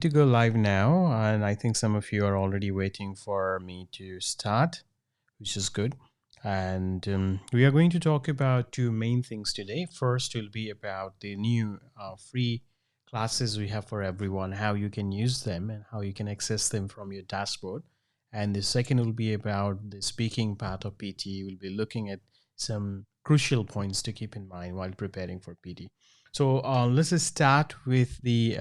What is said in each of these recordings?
To go live now, and I think some of you are already waiting for me to start, which is good. And we are going to talk about two main things today. First will be about the new free classes we have for everyone, how you can use them and how you can access them from your dashboard. And the second will be about the speaking part of PTE. We'll be looking at some crucial points to keep in mind while preparing for PTE. So let's just start with the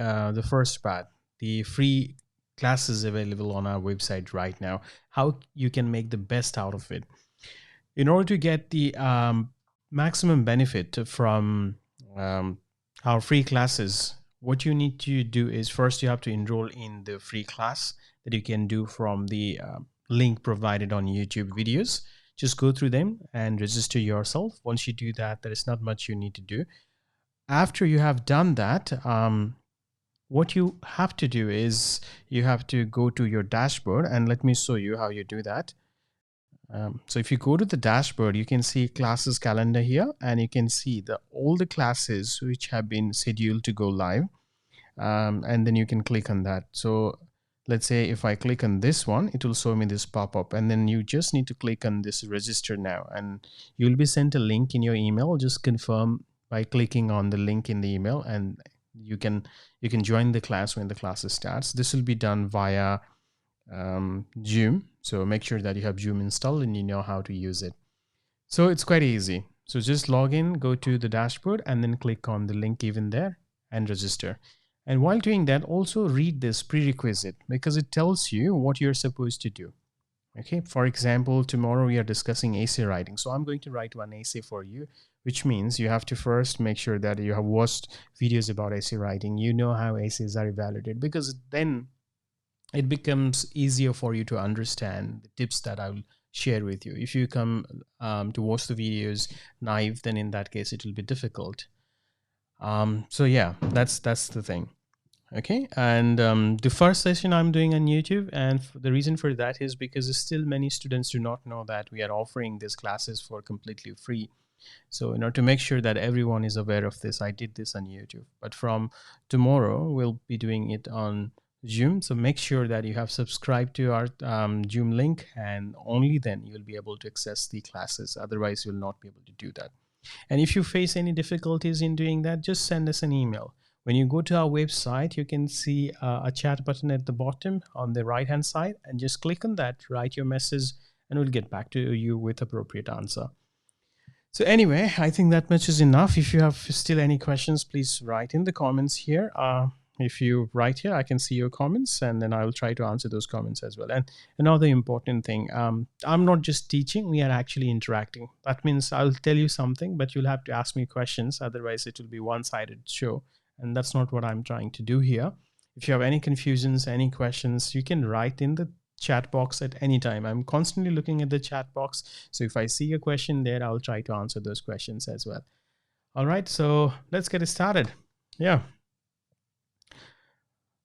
first part, the free classes available on our website right now, how you can make the best out of it. In order to get the maximum benefit from our free classes, what you need to do is first you have to enroll in the free class that you can do from the link provided on YouTube videos. Just go through them and register yourself. Once you do that, there is not much you need to do. After you have done that, what you have to do is you have to go to your dashboard, and let me show you how you do that. So if you go to the dashboard, you can see classes calendar here, and you can see all the classes which have been scheduled to go live, and then you can click on that. So let's say if I click on this one, it will show me this pop-up, and then you just need to click on this register now, and you'll be sent a link in your email. Just confirm by clicking on the link in the email, and you can join the class when the class starts. This will be done via Zoom, so make sure that you have Zoom installed and you know how to use it. So it's quite easy. So just log in, go to the dashboard, and then click on the link given there and register. And while doing that, also read this prerequisite, because it tells you what you're supposed to do. Okay, for example, tomorrow we are discussing essay writing. So I'm going to write one essay for you, which means you have to first make sure that you have watched videos about essay writing. You know how essays are evaluated, because then it becomes easier for you to understand the tips that I will share with you. If you come to watch the videos naive, then in that case, it will be difficult. So yeah, that's the thing. Okay, and the first session I'm doing on YouTube, and the reason for that is because still many students do not know that we are offering these classes for completely free. So in order to make sure that everyone is aware of this, I did this on YouTube. But from tomorrow, we'll be doing it on Zoom. So make sure that you have subscribed to our Zoom link, and only then you'll be able to access the classes. Otherwise, you'll not be able to do that. And if you face any difficulties in doing that, just send us an email. When you go to our website, you can see a chat button at the bottom on the right hand side, and just click on that, write your message, and we'll get back to you with appropriate answer. So anyway, I think that much is enough. If you have still any questions, please write in the comments here. If you write here, I can see your comments, and then I will try to answer those comments as well. And another important thing, I'm not just teaching, we are actually interacting. That means I'll tell you something, but you'll have to ask me questions. Otherwise, it will be one-sided show. And that's not what I'm trying to do here. If you have any confusions, any questions, you can write in the chat box at any time. I'm constantly looking at the chat box. So if I see a question there, I'll try to answer those questions as well. All right, so let's get started. Yeah.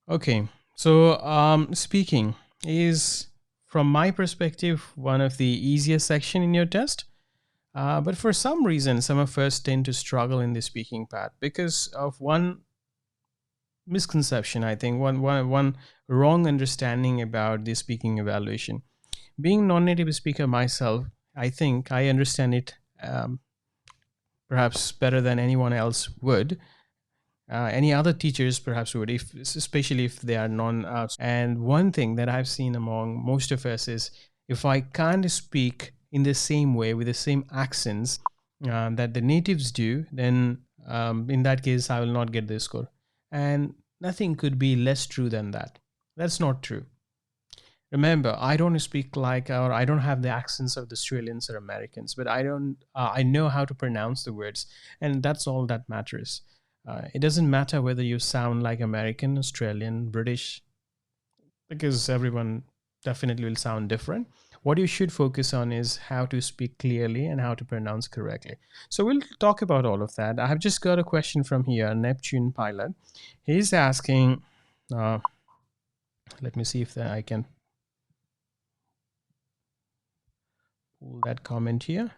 Okay, so speaking is, from my perspective, one of the easiest section in your test. But for some reason, some of us tend to struggle in the speaking part because of one misconception, I think, one wrong understanding about the speaking evaluation. Being non-native speaker myself, I think I understand it perhaps better than anyone else would. Any other teachers perhaps would, especially if they are non. And one thing that I've seen among most of us is, if I can't speak in the same way with the same accents that the natives do, then in that case I will not get the score. And nothing could be less true than that. That's not true. Remember, I don't speak like, or I don't have the accents of the Australians or Americans, but I know how to pronounce the words, and that's all that matters. It doesn't matter whether you sound like American, Australian, British, because everyone definitely will sound different. What you should focus on is how to speak clearly and how to pronounce correctly. So we'll talk about all of that. I have just got a question from here, Neptune Pilot. He's asking, let me see if I can pull that comment here.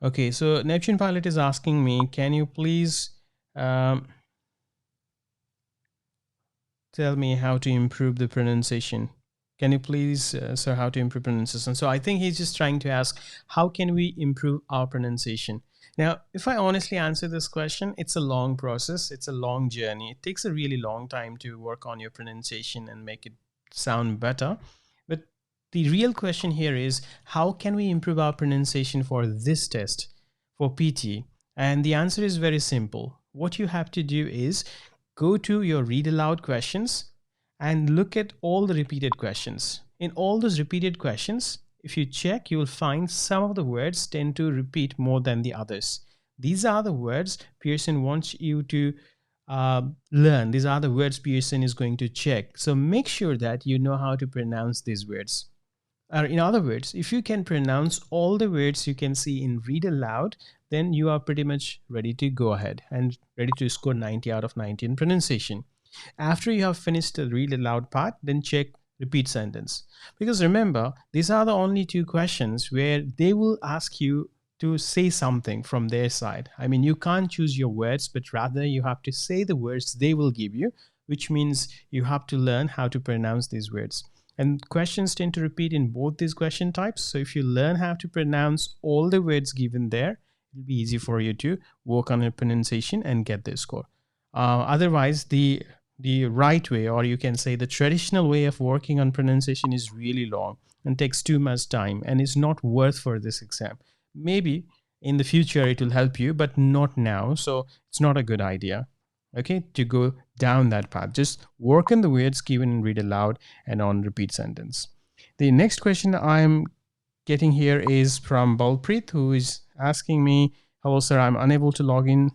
Okay, so Neptune Pilot is asking me, can you please tell me how to improve the pronunciation. Can you please, sir, how to improve pronunciation? So I think he's just trying to ask, how can we improve our pronunciation? Now, if I honestly answer this question, it's a long process. It's a long journey. It takes a really long time to work on your pronunciation and make it sound better. But the real question here is, how can we improve our pronunciation for this test, for PT? And the answer is very simple. What you have to do is go to your read aloud questions and look at all the repeated questions. In all those repeated questions, if you check, you will find some of the words tend to repeat more than the others. These are the words Pearson wants you to learn. These are the words Pearson is going to check. So make sure that you know how to pronounce these words. In other words, if you can pronounce all the words you can see in read aloud, then you are pretty much ready to go ahead and ready to score 90 out of 90 in pronunciation. After you have finished the read aloud part, then check repeat sentence. Because remember, these are the only two questions where they will ask you to say something from their side. I mean, you can't choose your words, but rather you have to say the words they will give you, which means you have to learn how to pronounce these words. And questions tend to repeat in both these question types. So if you learn how to pronounce all the words given there, it'll be easy for you to work on your pronunciation and get the score. Otherwise, the right way, or you can say the traditional way of working on pronunciation, is really long and takes too much time and is not worth for this exam. Maybe in the future it will help you, but not now. So it's not a good idea, okay, to go down that path. Just work on the words given and read aloud and on repeat sentence. The next question I'm getting here is from Balpreet, who is asking me, hello sir, I'm unable to log in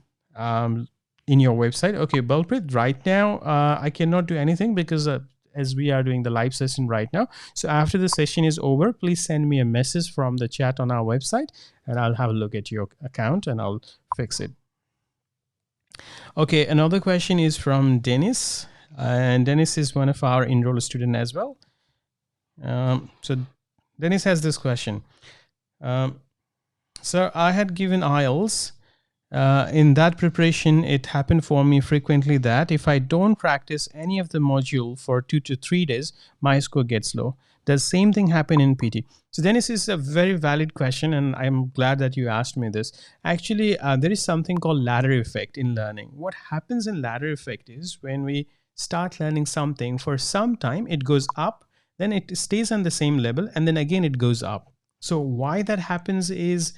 your website. Okay, Balpreet, right now I cannot do anything because as we are doing the live session right now. So after the session is over, please send me a message from the chat on our website and I'll have a look at your account and I'll fix it. Okay, another question is from Dennis, and Dennis is one of our enrolled student as well. So Dennis has this question. Sir, I had given IELTS. In that preparation, it happened for me frequently that if I don't practice any of the module for 2 to 3 days, my score gets low. Does same thing happen in PT? So Dennis, is a very valid question, and I'm glad that you asked me this. Actually, there is something called ladder effect in learning. What happens in ladder effect is when we start learning something, for some time it goes up, then it stays on the same level, and then again it goes up. So why that happens is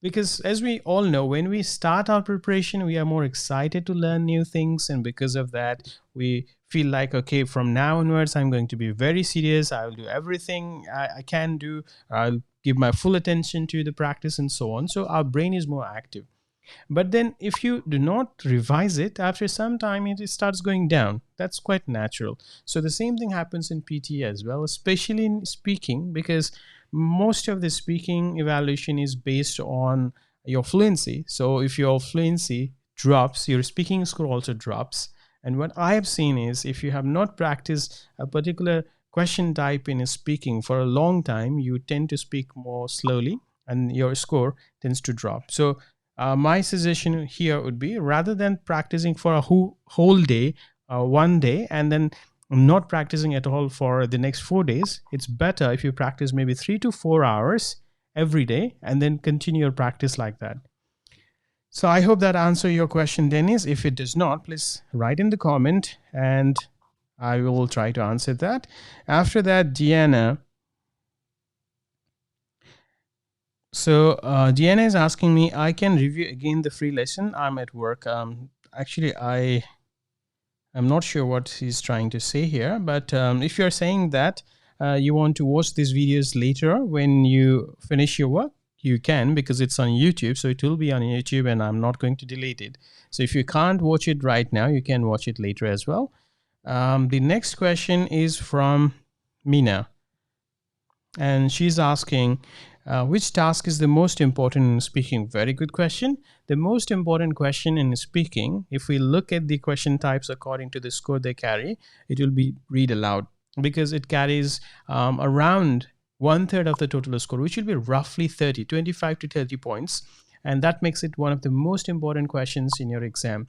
because, as we all know, when we start our preparation, we are more excited to learn new things, and because of that, we feel like, okay, from now onwards, I'm going to be very serious. I'll do everything I can do. I'll give my full attention to the practice and so on. So our brain is more active. But then if you do not revise it, after some time it starts going down. That's quite natural. So the same thing happens in PT as well, especially in speaking, because most of the speaking evaluation is based on your fluency. So if your fluency drops, your speaking score also drops. And what I have seen is, if you have not practiced a particular question type in speaking for a long time, you tend to speak more slowly and your score tends to drop. So my suggestion here would be, rather than practicing for a whole day, one day, and then not practicing at all for the next 4 days, it's better if you practice maybe 3 to 4 hours every day and then continue your practice like that. So I hope that answers your question, Dennis. If it does not, please write in the comment and I will try to answer that. After that, Deanna. So Deanna is asking me, I can review again the free lesson. I'm at work. Actually, I'm not sure what he's trying to say here, but if you're saying that you want to watch these videos later when you finish your work, you can, because it's on YouTube. So it will be on YouTube and I'm not going to delete it. So if you can't watch it right now, you can watch it later as well. The next question is from Mina. And she's asking, which task is the most important in speaking? Very good question. The most important question in speaking, if we look at the question types according to the score they carry, it will be read aloud, because it carries around 1/3 of the total score, which will be roughly 25 to 30 points. And that makes it one of the most important questions in your exam.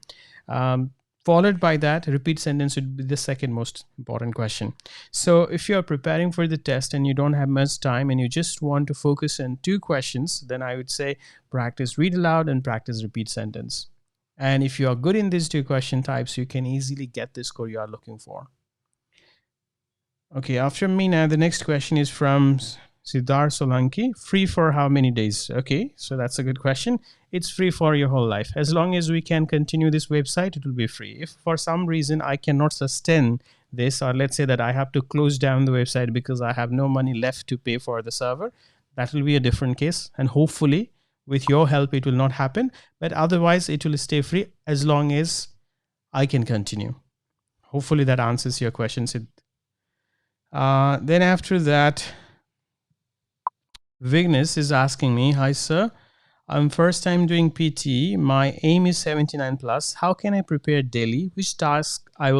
Followed by that, repeat sentence would be the second most important question. So if you're preparing for the test and you don't have much time and you just want to focus on two questions, then I would say practice read aloud and practice repeat sentence. And if you are good in these two question types, you can easily get the score you are looking for. Okay, after me now, the next question is from Siddhar Solanki. Free for how many days? Okay, so that's a good question. It's free for your whole life. As long as we can continue this website, it will be free. If for some reason I cannot sustain this, or let's say that I have to close down the website because I have no money left to pay for the server, that will be a different case. And hopefully, with your help, it will not happen. But otherwise, it will stay free as long as I can continue. Hopefully, that answers your question, Sid. Then after that, Vignesh is asking me, hi sir, I'm first time doing PTE. My aim is 79 plus. How can I prepare daily? Which task I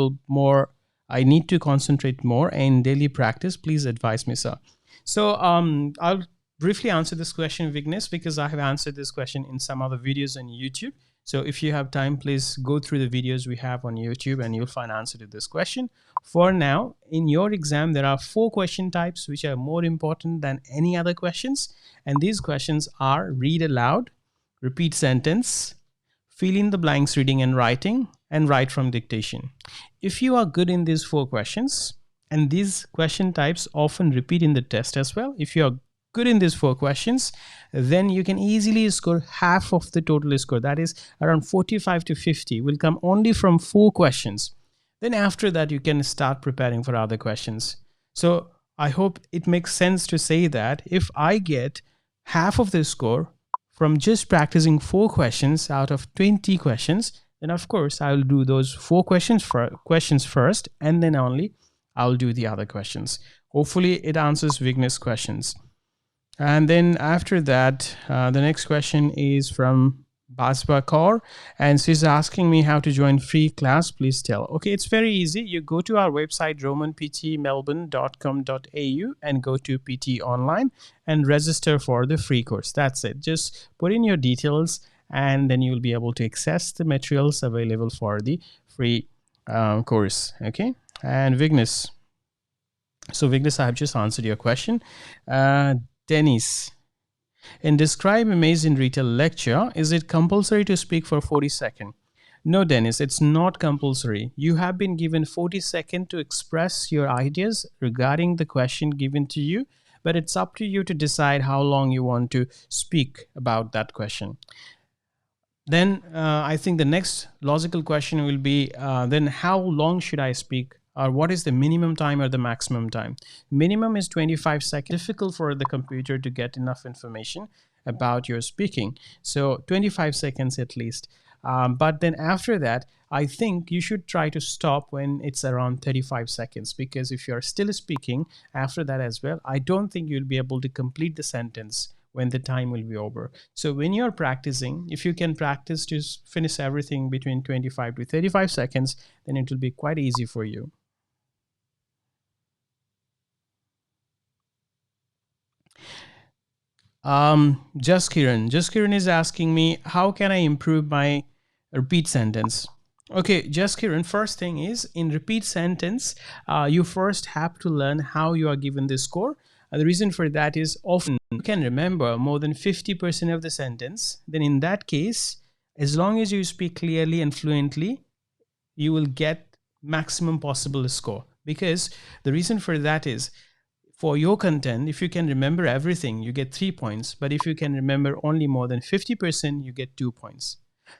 need to concentrate more in daily practice? Please advise me, sir. So I'll briefly answer this question, Vignesh, because I have answered this question in some other videos on YouTube. So if you have time, please go through the videos we have on YouTube and you'll find answer to this question. For now, in your exam, there are 4 question types which are more important than any other questions. And these questions are read aloud, repeat sentence, fill in the blanks reading and writing, and write from dictation. If you are good in these 4 questions, and these question types often repeat in the test as well, if you are good in these 4 questions, then you can easily score half of the total score. That is around 45 to 50 will come only from 4 questions. Then after that, you can start preparing for other questions. So I hope it makes sense to say that if I get half of the score from just practicing 4 questions out of 20 questions, then of course I will do those 4 questions first, and then only I'll do the other questions. Hopefully it answers Vignesh's questions. And then after that, the next question is from Basba Kaur, and she's asking me how to join free class. Please tell. Okay, it's very easy. You go to our website romanptmelbourne.com.au and go to PT Online and register for the free course. That's it. Just put in your details and then you'll be able to access the materials available for the free course. Okay, and Vignesh. So Vignesh, I have just answered your question. Dennis, in describe image in Retell Lecture, is it compulsory to speak for 40 seconds? No, Dennis, it's not compulsory. You have been given 40 seconds to express your ideas regarding the question given to you, but it's up to you to decide how long you want to speak about that question. Then I think the next logical question will be, then how long should I speak? Or what is the minimum time or the maximum time? Minimum is 25 seconds. Difficult for the computer to get enough information about your speaking. So 25 seconds at least. But then after that, I think you should try to stop when it's around 35 seconds, because if you're still speaking after that as well, I don't think you'll be able to complete the sentence when the time will be over. So when you're practicing, if you can practice to finish everything between 25 to 35 seconds, then it will be quite easy for you. Just Kiran is asking me, how can I improve my repeat sentence? Okay, just Kiran, first thing is, in repeat sentence, you first have to learn how you are given the score. The reason for that is often you can remember more than 50% of the sentence. Then in that case, as long as you speak clearly and fluently, you will get maximum possible score. Because the reason for that is, for your content, if you can remember everything, you get 3 points. But if you can remember only more than 50%, you get 2 points.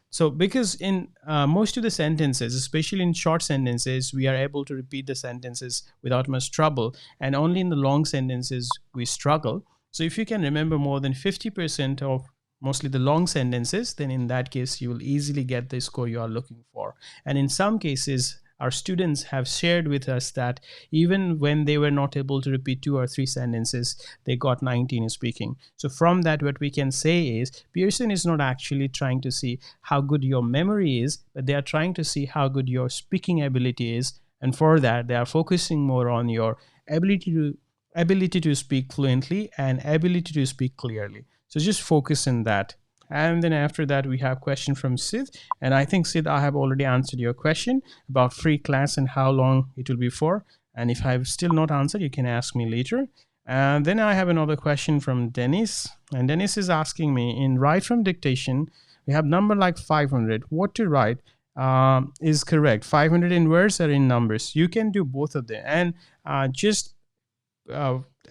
So because in most of the sentences, especially in short sentences, we are able to repeat the sentences without much trouble. And only in the long sentences, we struggle. So if you can remember more than 50% of mostly the long sentences, then in that case, you will easily get the score you are looking for. And in some cases, our students have shared with us that even when they were not able to repeat 2 or 3 sentences, they got 19 in speaking. So from that, what we can say is Pearson is not actually trying to see how good your memory is, but they are trying to see how good your speaking ability is. And for that, they are focusing more on your ability to speak fluently and ability to speak clearly. So just focus on that. And then after that, we have question from Sid. And I think, Sid, I have already answered your question about free class and how long it will be for. And if I've still not answered, you can ask me later. And then I have another question from Dennis. And Dennis is asking me, in write from dictation, we have number like 500. What to write is correct? 500 in words or in numbers? You can do both of them. And just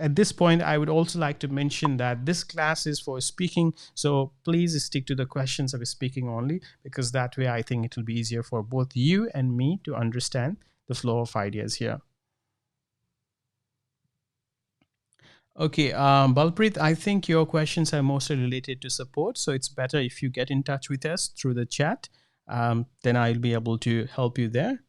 at this point, I would also like to mention that this class is for speaking. So please stick to the questions of speaking only, because that way I think it will be easier for both you and me to understand the flow of ideas here. Okay, Balpreet, I think your questions are mostly related to support. So it's better if you get in touch with us through the chat. Then I'll be able to help you there.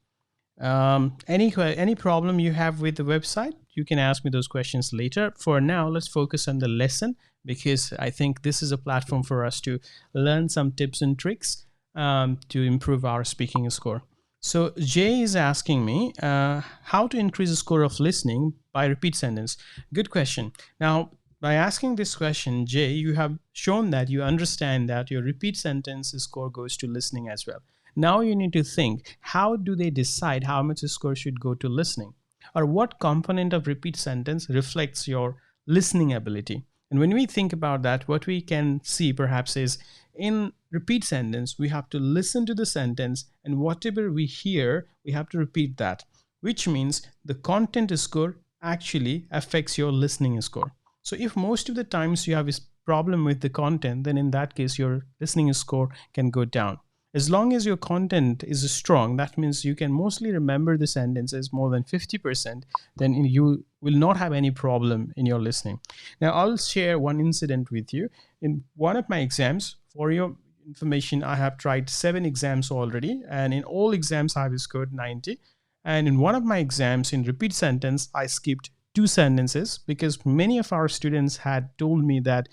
Any problem you have with the website, you can ask me those questions later. For now, let's focus on the lesson, because I think this is a platform for us to learn some tips and tricks to improve our speaking score. So Jay is asking me how to increase the score of listening by repeat sentence. Good question. Now, by asking this question, Jay, you have shown that you understand that your repeat sentence score goes to listening as well. Now you need to think, how do they decide how much score should go to listening? Or what component of repeat sentence reflects your listening ability? And when we think about that, what we can see perhaps is, in repeat sentence, we have to listen to the sentence, and whatever we hear, we have to repeat that, which means the content score actually affects your listening score. So if most of the times you have a problem with the content, then in that case, your listening score can go down. As long as your content is strong, that means you can mostly remember the sentences more than 50%, then you will not have any problem in your listening. Now, I'll share one incident with you. In one of my exams, for your information, I have tried 7 exams already, and in all exams, I have scored 90. And in one of my exams, in repeat sentence, I skipped 2 sentences, because many of our students had told me that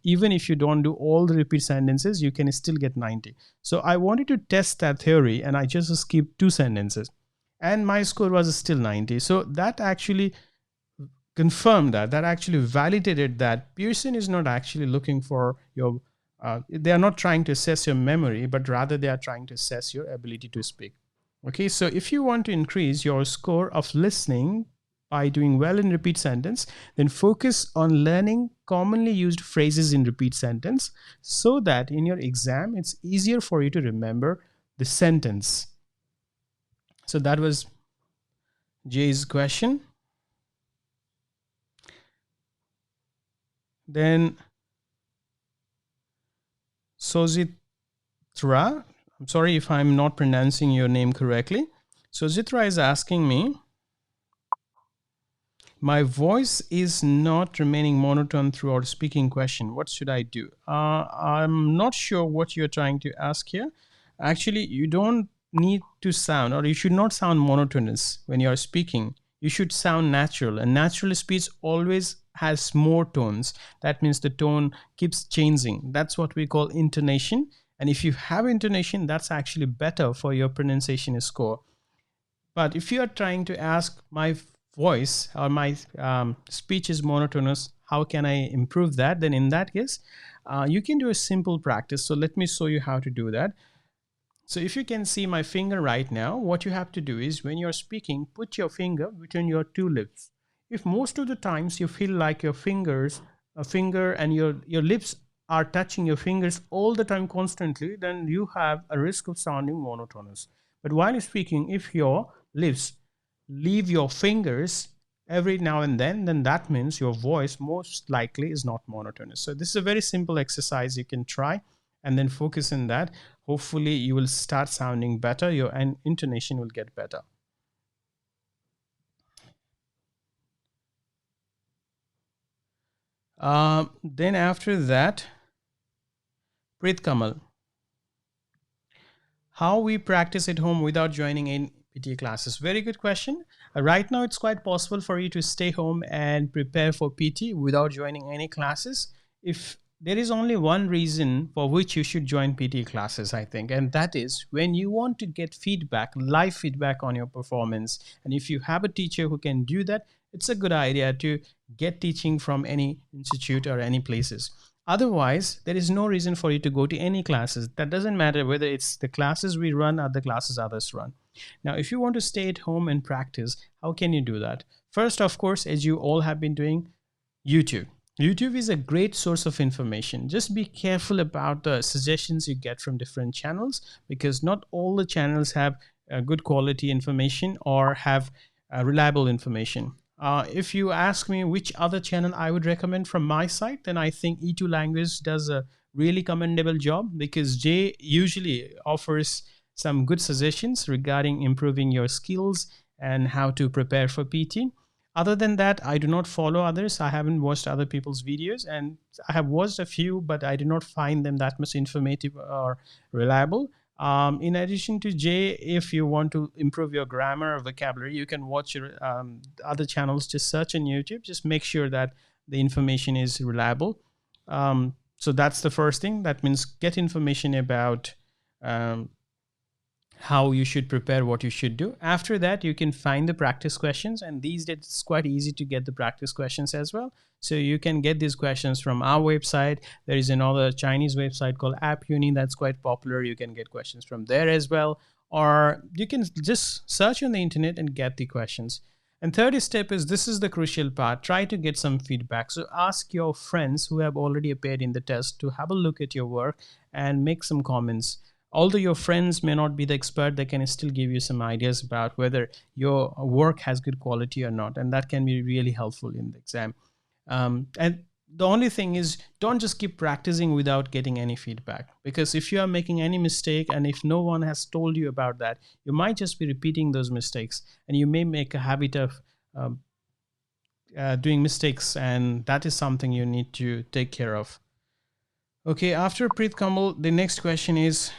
even if you don't do all the repeat sentences, you can still get 90. So I wanted to test that theory, and I just skipped 2 sentences, and my score was still 90. So that actually confirmed that actually validated that Pearson is not actually looking for your they are not trying to assess your memory, but rather they are trying to assess your ability to speak. Okay, so if you want to increase your score of listening by doing well in repeat sentence, then focus on learning commonly used phrases in repeat sentence, so that in your exam, it's easier for you to remember the sentence. So that was Jay's question. Then Sozitra, I'm sorry if I'm not pronouncing your name correctly. Sozitra is asking me, my voice is not remaining monotone throughout speaking question. What should I do? I'm not sure what you're trying to ask here. Actually, you don't need to sound, or you should not sound monotonous when you're speaking. You should sound natural, and natural speech always has more tones. That means the tone keeps changing. That's what we call intonation. And if you have intonation, that's actually better for your pronunciation score. But if you are trying to ask, my voice or my speech is monotonous, how can I improve that? Then in that case, you can do a simple practice. So let me show you how to do that. So if you can see my finger right now, what you have to do is, when you're speaking, put your finger between your 2 lips. If most of the times you feel like your finger and your lips are touching your fingers all the time constantly, then you have a risk of sounding monotonous. But while speaking, if your lips leave your fingers every now and then that means your voice most likely is not monotonous. So this is a very simple exercise you can try, and then focus on that. Hopefully you will start sounding better, your intonation will get better. Then after that, Preet Kamal, how we practice at home without joining in PTE classes? Very good question. Right now, it's quite possible for you to stay home and prepare for PT without joining any classes. If there is only one reason for which you should join PT classes, I think, and that is when you want to get feedback, live feedback on your performance. And if you have a teacher who can do that, it's a good idea to get teaching from any institute or any places. Otherwise, there is no reason for you to go to any classes. That doesn't matter whether it's the classes we run or the classes others run. Now, if you want to stay at home and practice, how can you do that? First, of course, as you all have been doing, YouTube. YouTube is a great source of information. Just be careful about the suggestions you get from different channels, because not all the channels have good quality information or have reliable information. If you ask me which other channel I would recommend from my side, then I think E2 Language does a really commendable job, because Jay usually offers some good suggestions regarding improving your skills and how to prepare for PT. Other than that, I do not follow others. I haven't watched other people's videos, and I have watched a few, but I did not find them that much informative or reliable. In addition to Jay, if you want to improve your grammar or vocabulary, you can watch other channels. Just search on YouTube. Just make sure that the information is reliable. So that's the first thing. That means get information about um, how you should prepare, what you should do. After that, you can find the practice questions, and these days it's quite easy to get the practice questions as well. So you can get these questions from our website. There is another Chinese website called App Uni that's quite popular. You can get questions from there as well, or you can just search on the internet and get the questions. And third step is, this is the crucial part, try to get some feedback. So ask your friends who have already appeared in the test to have a look at your work and make some comments. Although your friends may not be the expert, they can still give you some ideas about whether your work has good quality or not, and that can be really helpful in the exam. And the only thing is, don't just keep practicing without getting any feedback, because if you are making any mistake and if no one has told you about that, you might just be repeating those mistakes, and you may make a habit of doing mistakes, and that is something you need to take care of. Okay, after Preet Kamal, the next question is,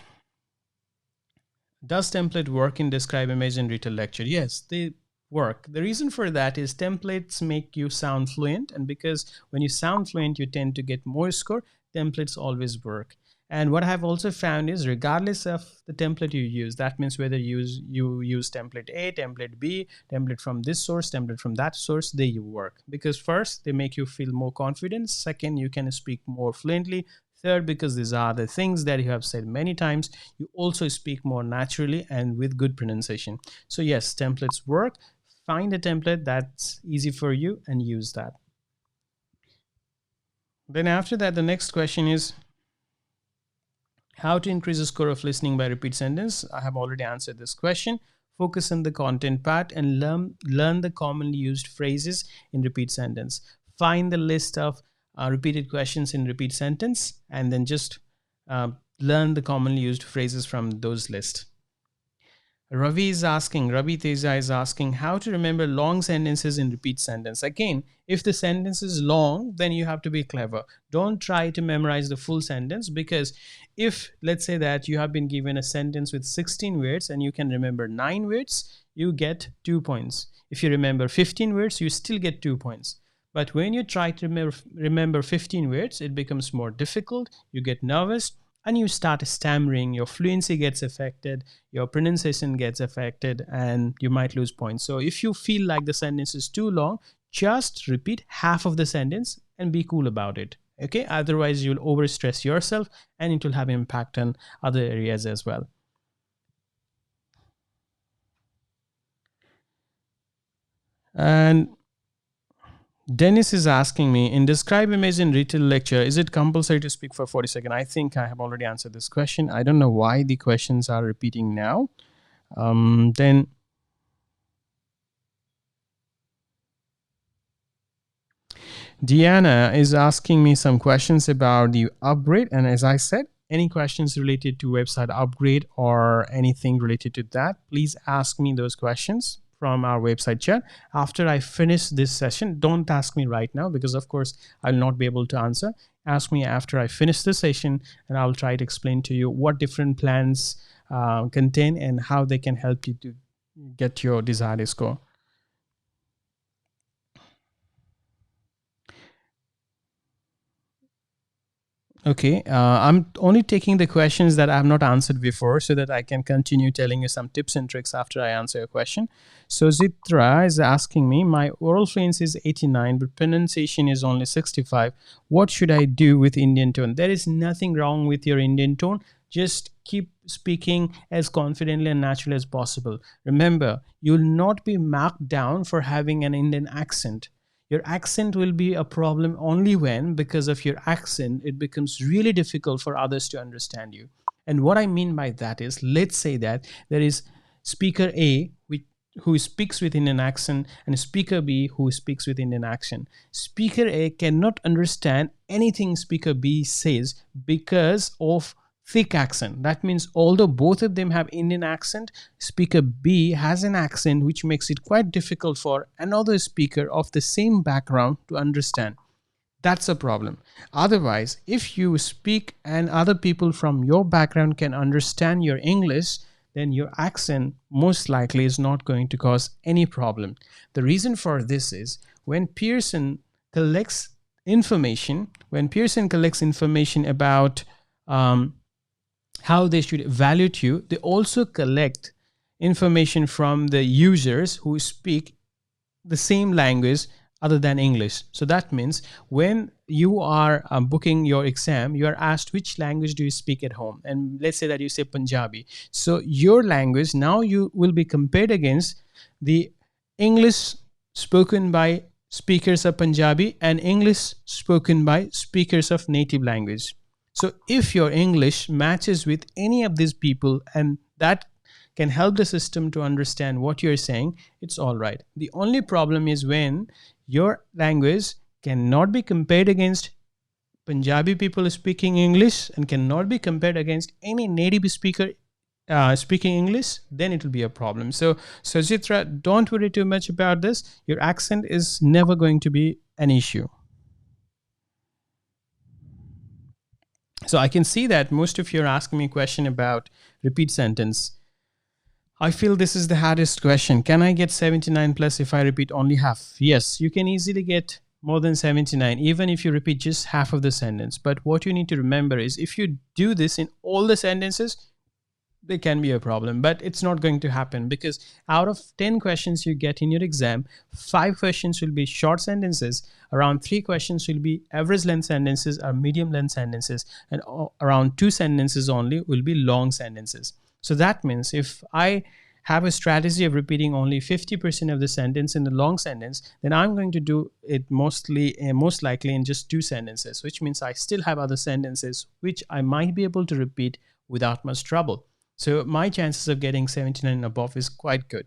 does template work in describe, image, and retell lecture? Yes, they work. The reason for that is templates make you sound fluent, and because when you sound fluent, you tend to get more score. Templates always work. And what I have also found is, regardless of the template you use, that means whether you use template A, template B, template from this source, template from that source, they work. Because first, they make you feel more confident. Second, you can speak more fluently. Third, because these are the things that you have said many times, you also speak more naturally and with good pronunciation. So yes, templates work. Find a template that's easy for you and use that. Then after that, the next question is, how to increase the score of listening by repeat sentence? I have already answered this question. Focus on the content part and learn the commonly used phrases in repeat sentence. Find the list of repeated questions in repeat sentence, and then just learn the commonly used phrases from those lists. Ravi Teja is asking how to remember long sentences in repeat sentence. Again, if the sentence is long, then you have to be clever. Don't try to memorize the full sentence, because if, let's say that you have been given a sentence with 16 words and you can remember 9 words, you get 2 points. If you remember 15 words, you still get 2 points. But when you try to remember 15 words, it becomes more difficult. You get nervous and you start stammering. Your fluency gets affected, your pronunciation gets affected, and you might lose points. So if you feel like the sentence is too long, just repeat half of the sentence and be cool about it. Okay, otherwise you'll overstress yourself and it will have impact on other areas as well. And Dennis is asking me, in describe, image, and retell lecture, is it compulsory to speak for 40 seconds? I think I have already answered this question. I don't know why the questions are repeating now. Then Deanna is asking me some questions about the upgrade. And as I said, any questions related to website upgrade or anything related to that, please ask me those questions from our website chat. After I finish this session, don't ask me right now, because of course I'll not be able to answer. Ask me after I finish the session, and I'll try to explain to you what different plans contain and how they can help you to get your desired score. Okay, I'm only taking the questions that I have not answered before so that I can continue telling you some tips and tricks after I answer a question. So Zitra is asking me, my oral fluency is 89, but pronunciation is only 65. What should I do with Indian tone? There is nothing wrong with your Indian tone. Just keep speaking as confidently and naturally as possible. Remember, you'll not be marked down for having an Indian accent. Your accent will be a problem only when, because of your accent, it becomes really difficult for others to understand you. And what I mean by that is, let's say that there is speaker A who speaks with Indian accent and speaker B who speaks with Indian accent. Speaker A cannot understand anything speaker B says because of thick accent. That means although both of them have Indian accent, speaker B has an accent which makes it quite difficult for another speaker of the same background to understand. That's a problem. Otherwise, if you speak and other people from your background can understand your English, then your accent most likely is not going to cause any problem. The reason for this is collects when Pearson collects information about how they should evaluate you, they also collect information from the users who speak the same language other than English. So that means when you are booking your exam, you are asked which language do you speak at home, and let's say that you say Punjabi. So your language now you will be compared against the English spoken by speakers of Punjabi and English spoken by speakers of native language. So if your English matches with any of these people and that can help the system to understand what you're saying, it's all right. The only problem is when your language cannot be compared against Punjabi people speaking English and cannot be compared against any native speaker speaking English, then it will be a problem. So Chitra, don't worry too much about this. Your accent is never going to be an issue. So I can see that most of you are asking me a question about repeat sentence. I feel this is the hardest question. Can I get 79 plus if I repeat only half? Yes, you can easily get more than 79 even if you repeat just half of the sentence. But what you need to remember is if you do this in all the sentences, there can be a problem, but it's not going to happen because out of 10 questions you get in your exam, 5 questions will be short sentences, around 3 questions will be average length sentences or medium length sentences, and around 2 sentences only will be long sentences. So that means if I have a strategy of repeating only 50% of the sentence in the long sentence, then I'm going to do it most likely in just 2 sentences, which means I still have other sentences which I might be able to repeat without much trouble. So my chances of getting 79 and above is quite good.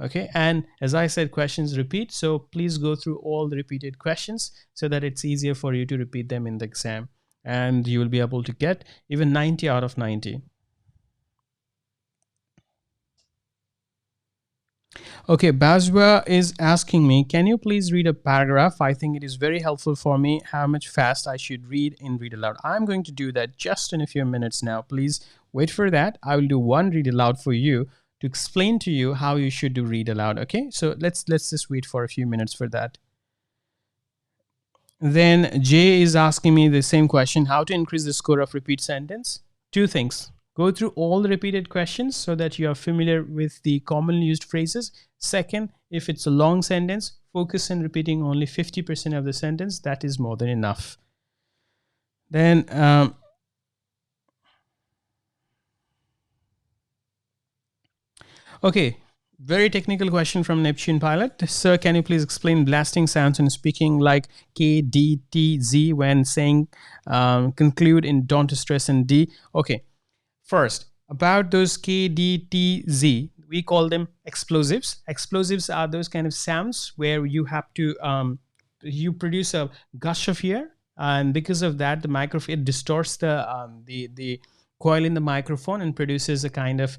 Okay, and as I said, questions repeat. So please go through all the repeated questions so that it's easier for you to repeat them in the exam. And you will be able to get even 90 out of 90. Okay, Bazwa is asking me, can you please read a paragraph? I think it is very helpful for me how much fast I should read in Read Aloud. I'm going to do that just in a few minutes now. Please wait for that. I will do one Read Aloud for you to explain to you how you should do Read Aloud. Okay, so let's just wait for a few minutes for that. Then Jay is asking me the same question, how to increase the score of repeat sentence? 2 things. Go through all the repeated questions so that you are familiar with the commonly used phrases. Second, if it's a long sentence, focus on repeating only 50% of the sentence. That is more than enough. Then okay, very technical question from Neptune Pilot. Sir, can you please explain blasting sounds in speaking like K, D, T, Z when saying conclude in don't stress and D? Okay, first, about those K, D, T, Z, we call them explosives. Explosives are those kind of sounds where you have to, you produce a gush of air, and because of that, the microphone, it distorts the coil in the microphone and produces a kind of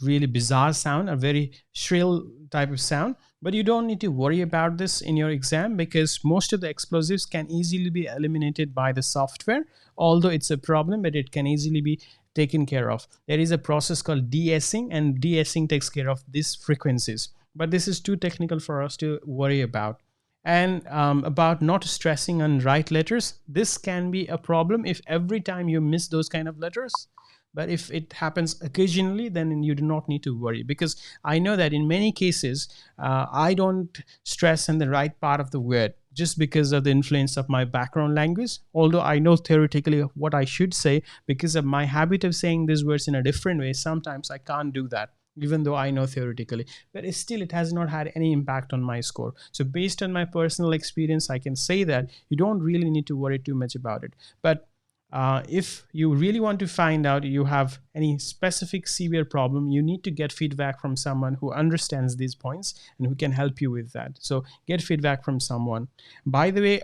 really bizarre sound, a very shrill type of sound. But you don't need to worry about this in your exam because most of the explosives can easily be eliminated by the software. Although it's a problem, but it can easily be taken care of. There is a process called de-essing, and de-essing takes care of these frequencies. But this is too technical for us to worry about. And about not stressing on right letters, this can be a problem if every time you miss those kind of letters. But if it happens occasionally, then you do not need to worry, because I know that in many cases, I don't stress on the right part of the word just because of the influence of my background language. Although I know theoretically what I should say, because of my habit of saying these words in a different way, sometimes I can't do that, even though I know theoretically. But it's still, it has not had any impact on my score. So based on my personal experience, I can say that you don't really need to worry too much about it. But if you really want to find out you have any specific severe problem, you need to get feedback from someone who understands these points and who can help you with that. So get feedback from someone. By the way,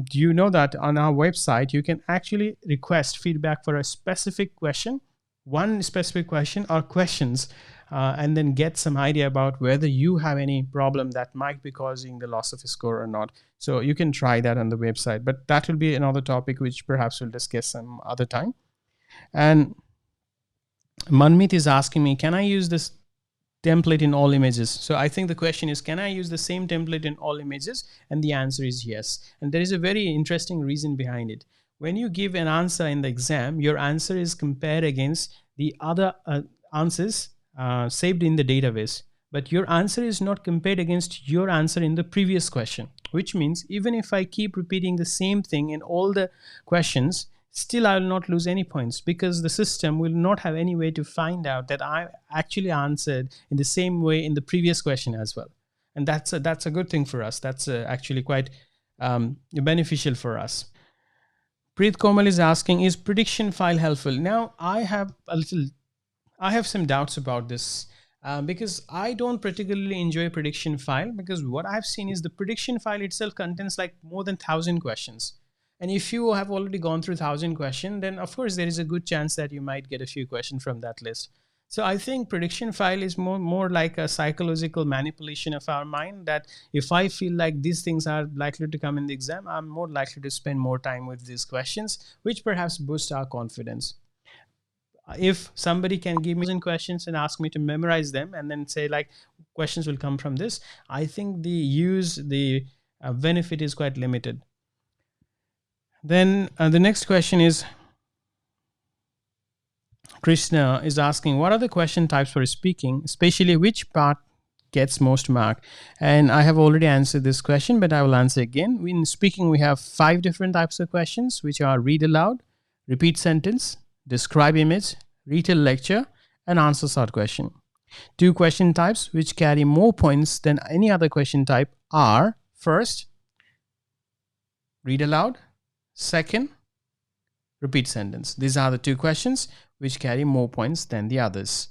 do you know that on our website you can actually request feedback for a specific question, one specific question or questions, and then get some idea about whether you have any problem that might be causing the loss of a score or not. So you can try that on the website, but that will be another topic which perhaps we'll discuss some other time. And Manmeet is asking me, can I use this template in all images? So I think the question is, can I use the same template in all images? And the answer is yes. And there is a very interesting reason behind it. When you give an answer in the exam, your answer is compared against the other answers saved in the database. But your answer is not compared against your answer in the previous question, which means even if I keep repeating the same thing in all the questions, still I will not lose any points, because the system will not have any way to find out that I actually answered in the same way in the previous question as well. And that's a good thing for us. That's actually quite beneficial for us. Preet Komal is asking, is prediction file helpful? Now, I have some doubts about this, because I don't particularly enjoy prediction file, because what I've seen is the prediction file itself contains like more than 1,000 questions. And if you have already gone through 1,000 questions, then of course there is a good chance that you might get a few questions from that list. So I think prediction file is more like a psychological manipulation of our mind, that if I feel like these things are likely to come in the exam, I'm more likely to spend more time with these questions, which perhaps boost our confidence. If somebody can give me questions and ask me to memorize them and then say like questions will come from this, I think the benefit is quite limited. Then the next question is, Krishna is asking, what are the question types for speaking, especially which part gets most mark? And I have already answered this question, but I will answer again. In speaking, we have 5 different types of questions, which are read aloud, repeat sentence, describe image, retell lecture, and answer short question. 2 question types which carry more points than any other question type are, first, read aloud, second, repeat sentence. These are the 2 questions which carry more points than the others.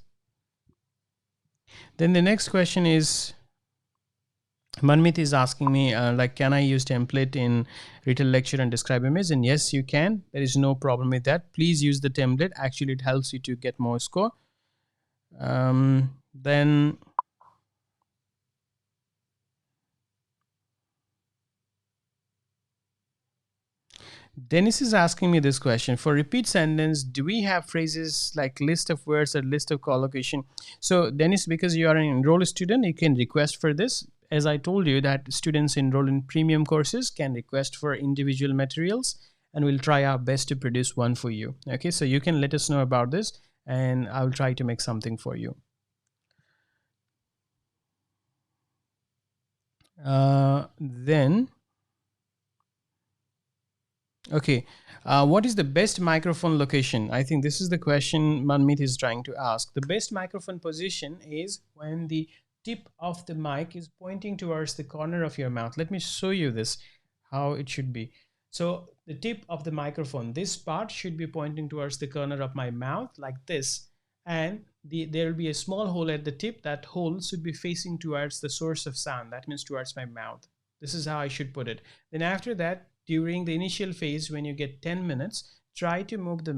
Then the next question is, Manmeet is asking me, can I use template in Retell Lecture and describe image? And yes, you can. There is no problem with that. Please use the template. Actually, it helps you to get more score. Then Dennis is asking me this question. For repeat sentence, do we have phrases like list of words or list of collocation? So Dennis, because you are an enrolled student, you can request for this. As I told you, that students enrolled in premium courses can request for individual materials, and we'll try our best to produce one for you. Okay, so you can let us know about this, and I'll try to make something for you. Then Okay. What is the best microphone location? I think this is the question Manmeet is trying to ask. The best microphone position is when the tip of the mic is pointing towards the corner of your mouth. Let me show you this, how it should be. So the tip of the microphone, this part should be pointing towards the corner of my mouth like this. And there will be a small hole at the tip. That hole should be facing towards the source of sound. That means towards my mouth. This is how I should put it. Then after that, during the initial phase, when you get 10 minutes, try to move the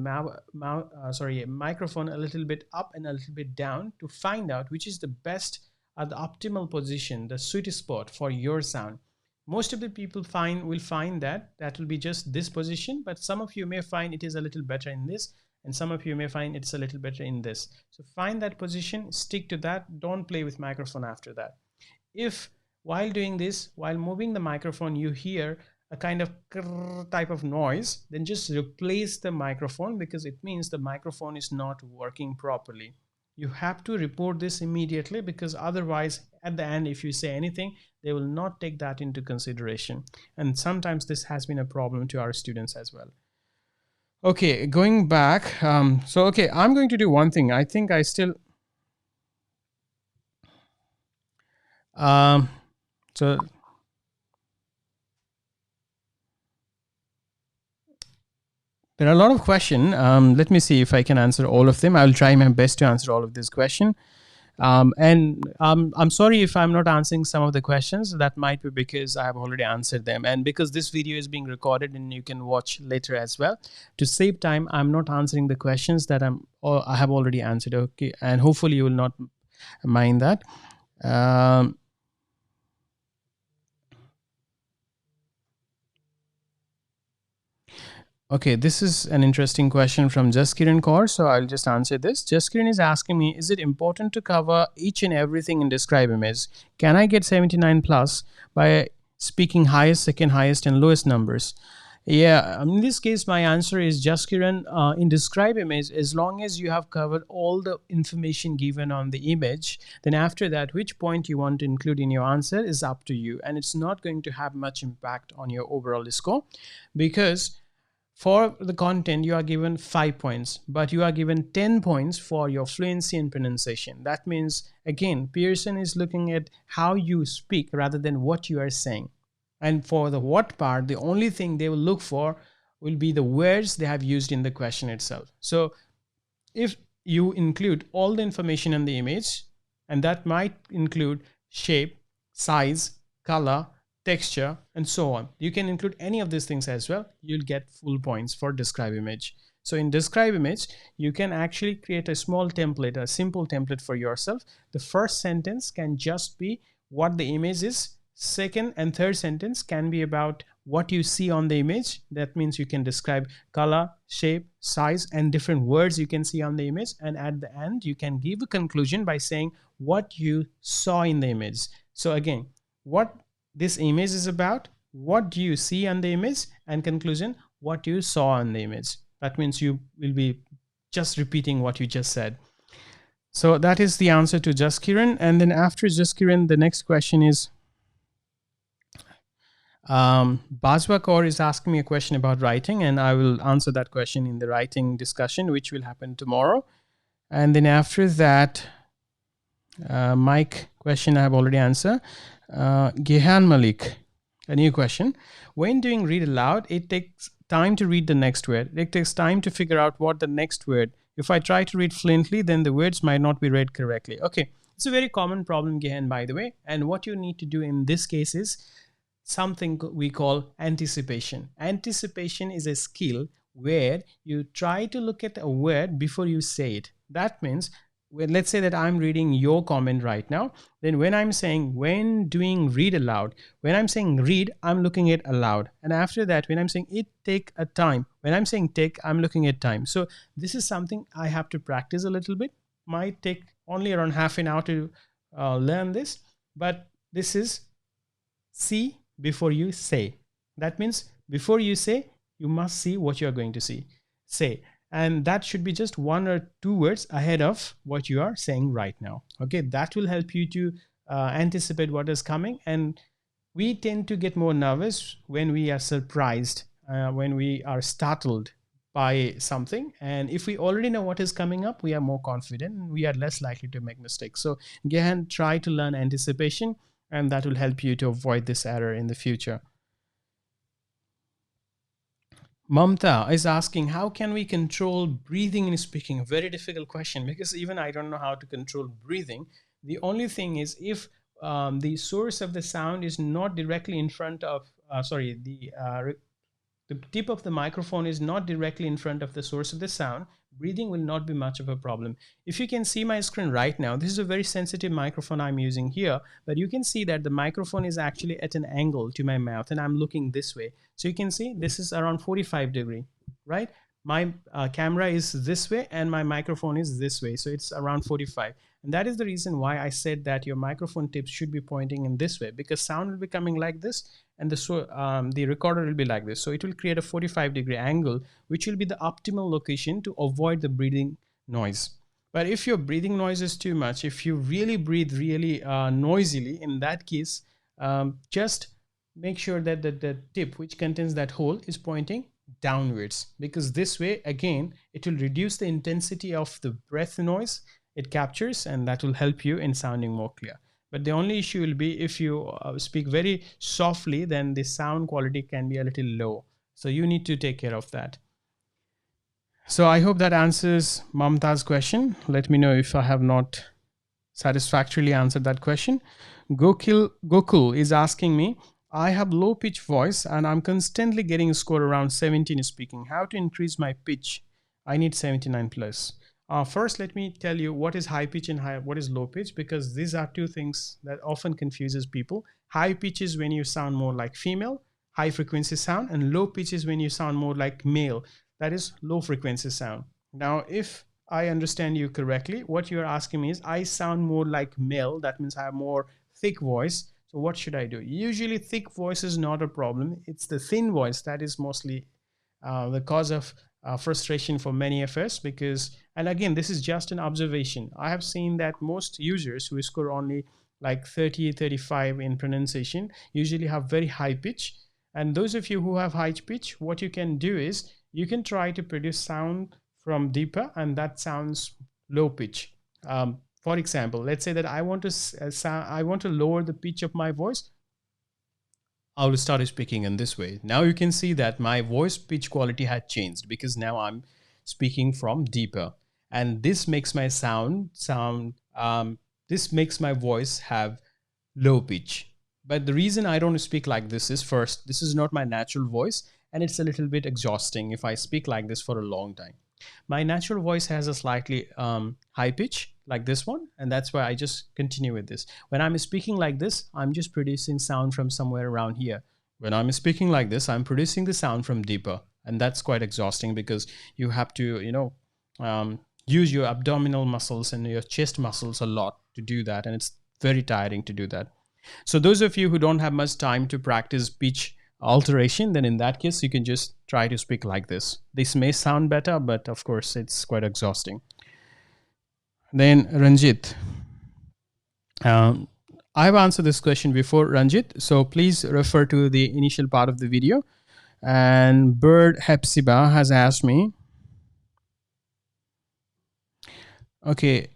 microphone a little bit up and a little bit down to find out which is the best or the optimal position, the sweet spot for your sound. Most of the people will find that will be just this position, but some of you may find it is a little better in this, and some of you may find it's a little better in this. So find that position, stick to that, don't play with microphone after that. If while doing this, while moving the microphone, you hear a kind of krrr type of noise, then just replace the microphone, because it means the microphone is not working properly. You have to report this immediately, because otherwise at the end, if you say anything, they will not take that into consideration. And sometimes this has been a problem to our students as well. Okay, going back. Okay, I'm going to do one thing. I think I still. Um, so there are a lot of questions. Let me see if I can answer all of them. I will try my best to answer all of this question. I'm sorry if I'm not answering some of the questions. That might be because I have already answered them, and because this video is being recorded and you can watch later as well. To save time, I'm not answering the questions that I have already answered. Okay, and hopefully you will not mind that. Okay, this is an interesting question from Jaskiran Kaur, so I'll just answer this. Jaskiran is asking me, is it important to cover each and everything in describe image? Can I get 79 plus by speaking highest, second highest, and lowest numbers? Yeah, in this case, my answer is Jaskiran. In describe image, as long as you have covered all the information given on the image, then after that, which point you want to include in your answer is up to you, and it's not going to have much impact on your overall score, because for the content, you are given 5 points, but you are given 10 points for your fluency and pronunciation. That means, again, Pearson is looking at how you speak rather than what you are saying. And for the what part, the only thing they will look for will be the words they have used in the question itself. So if you include all the information in the image, and that might include shape, size, color, texture, and so on. You can include any of these things as well. You'll get full points for describe image. So in describe image, you can actually create a small template, a simple template for yourself. The first sentence can just be what the image is. Second and third sentence can be about what you see on the image. That means you can describe color, shape, size, and different words you can see on the image. And at the end, you can give a conclusion by saying what you saw in the image. So again, what this image is about, what do you see on the image, and conclusion, what you saw on the image. That means you will be just repeating what you just said. So that is the answer to Jaskiran. And then after Jaskiran, the next question is Bajwa Kaur is asking me a question about writing, and I will answer that question in the writing discussion, which will happen tomorrow. And then after that, Mike question I have already answered. Gehan Malik, a new question. When doing read aloud, it takes time to read the next word. It takes time to figure out what the next word. If I try to read fluently, then the words might not be read correctly. Okay, it's a very common problem, Gehan, by the way. And what you need to do in this case is something we call anticipation. Anticipation is a skill where you try to look at a word before you say it. That means, let's say that I'm reading your comment right now. Then when I'm saying, when doing read aloud, when I'm saying read, I'm looking at aloud. And after that, when I'm saying it take a time, when I'm saying take, I'm looking at time. So this is something I have to practice a little bit. Might take only around half an hour to learn this. But this is see before you say. That means before you say, you must see what you're going to say. And that should be just 1 or 2 words ahead of what you are saying right now. Okay, that will help you to anticipate what is coming. And we tend to get more nervous when we are surprised, when we are startled by something. And if we already know what is coming up, we are more confident and we are less likely to make mistakes. So again, try to learn anticipation, and that will help you to avoid this error in the future. Mamta is asking, how can we control breathing in speaking? A very difficult question, because even I don't know how to control breathing. The only thing is, if the source of the sound is not directly in front of, the tip of the microphone is not directly in front of the source of the sound, breathing will not be much of a problem. If you can see my screen right now, this is a very sensitive microphone I'm using here, but you can see that the microphone is actually at an angle to my mouth and I'm looking this way. So you can see this is around 45 degree, right? My camera is this way and my microphone is this way. So it's around 45. And that is the reason why I said that your microphone tips should be pointing in this way, because sound will be coming like this, and the recorder will be like this. So it will create a 45-degree angle, which will be the optimal location to avoid the breathing noise. But if your breathing noise is too much, if you really breathe really noisily, in that case, just make sure that the tip which contains that hole is pointing downwards, because this way again it will reduce the intensity of the breath noise it captures, and that will help you in sounding more clear. But the only issue will be if you speak very softly, then the sound quality can be a little low, so you need to take care of that. So I hope that answers Mamta's question. Let me know if I have not satisfactorily answered that question. Gokul is asking me, I have low pitch voice and I'm constantly getting a score around 17 speaking. How to increase my pitch? I need 79 plus. First, let me tell you what is high pitch and what is low pitch, because these are two things that often confuses people. High pitch is when you sound more like female, high frequency sound, and low pitch is when you sound more like male, that is low frequency sound. Now, if I understand you correctly, what you're asking me is, I sound more like male, that means I have more thick voice. So what should I do? Usually thick voice is not a problem. It's the thin voice that is mostly the cause of frustration for many of us, because, and again, this is just an observation. I have seen that most users who score only like 30, 35 in pronunciation usually have very high pitch. And those of you who have high pitch, what you can do is you can try to produce sound from deeper, and that sounds low pitch. For example, let's say that I want to lower the pitch of my voice. I will start speaking in this way. Now you can see that my voice pitch quality had changed, because now I'm speaking from deeper, and this makes my this makes my voice have low pitch. But the reason I don't speak like this is, first, this is not my natural voice, and it's a little bit exhausting if I speak like this for a long time. My natural voice has a slightly high pitch like this one, and that's why I just continue with this. When I'm speaking like this, I'm just producing sound from somewhere around here. When I'm speaking like this, I'm producing the sound from deeper, and that's quite exhausting, because you have to, use your abdominal muscles and your chest muscles a lot to do that, and it's very tiring to do that. So those of you who don't have much time to practice pitch alteration, then in that case you can just try to speak like this. This may sound better, but of course it's quite exhausting. Then Ranjit, I've answered this question before, Ranjit, so please refer to the initial part of the video. And Bird Hepzibah has asked me, okay,